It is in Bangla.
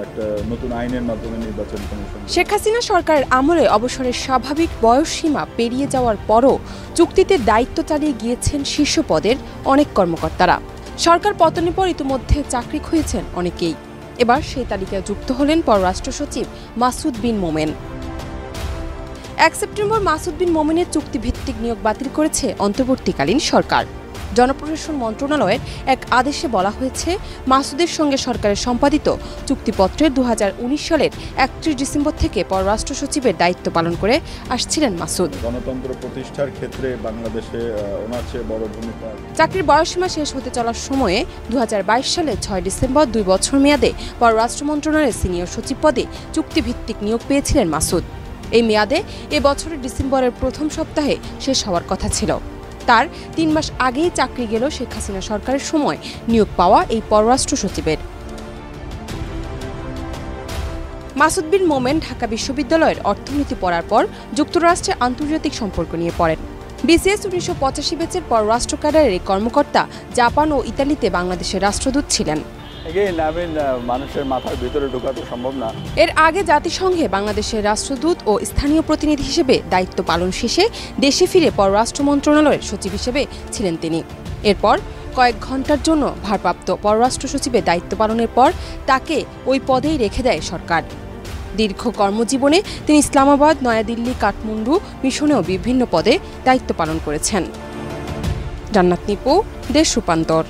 একটা নতুন আইনের মাধ্যমে নির্বাচন কমিশন। শেখ হাসিনা সরকারের আমলে অবসরের স্বাভাবিক বয়সসীমা পেরিয়ে যাওয়ার পরও চুক্তিতে দায়িত্ব চালিয়ে গিয়েছেন শীর্ষ পদের অনেক কর্মকর্তারা। সরকার পতনের পর ইতিমধ্যে চাকরি খুঁজেছেন অনেকেই। এবার সেই তালিকায় যুক্ত হলেন পররাষ্ট্র সচিব মাসুদ বিন মোমেন। 1 সেপ্টেম্বর মাসুদ বিন মোমেনের চুক্তিভিত্তিক নিয়োগ বাতিল করেছে অন্তর্বর্তীকালীন সরকার। জনপ্রশাসন মন্ত্রণালয়ের এক আদেশে বলা হয়েছে, মাসুদের সঙ্গে সরকারের সম্পাদিত চুক্তিপত্রে 2019 সালের 31 ডিসেম্বর থেকে পররাষ্ট্র সচিবের দায়িত্ব পালন করে আসছিলেন মাসুদ। গণতন্ত্র প্রতিষ্ঠার ক্ষেত্রে বাংলাদেশে ওনার চেয়ে বড় ভূমিকা। চাকরির বয়সসীমা শেষ হতে চলার সময়ে 2022 সালের 6 ডিসেম্বর 2 বছর মেয়াদে পররাষ্ট্র মন্ত্রণালয়ের সিনিয়র সচিব পদে চুক্তিভিত্তিক নিয়োগ পেয়েছিলেন মাসুদ। এই মেয়াদে এ বছরের ডিসেম্বরের প্রথম সপ্তাহে শেষ হওয়ার কথা ছিল। তার 3 মাস আগেই চাকরি গেল শেখ হাসিনা সরকারের সময় নিয়োগ পাওয়া এই পররাষ্ট্র সচিবের। মাসুদ বিন মোমেন ঢাকা বিশ্ববিদ্যালয়ের অর্থনীতি পড়ার পর যুক্তরাষ্ট্রে আন্তর্জাতিক সম্পর্ক নিয়ে পড়েন। BCS 1985 ব্যাচের পররাষ্ট্র ক্যাডারের এই কর্মকর্তা জাপান ও ইতালিতে বাংলাদেশের রাষ্ট্রদূত ছিলেন। মানুষের মাথার ভিতরে ঢোকা তো সম্ভব না। এর আগে জাতিসংঘে বাংলাদেশের রাষ্ট্রদূত ও স্থানীয় প্রতিনিধি হিসেবে দায়িত্ব পালন শেষে দেশে ফিরে পররাষ্ট্র মন্ত্রণালয়ের সচিব হিসেবে ছিলেন তিনি। এরপর কয়েক ঘন্টার জন্য ভারপ্রাপ্ত পররাষ্ট্র সচিবের দায়িত্ব পালনের পর তাকে ওই পদেই রেখে দেয় সরকার। দীর্ঘ কর্মজীবনে তিনি ইসলামাবাদ, নয়াদিল্লি, কাঠমান্ডু মিশনেও বিভিন্ন পদে দায়িত্ব পালন করেছেন। জান্নাত নিপু, দেশ রূপান্তর।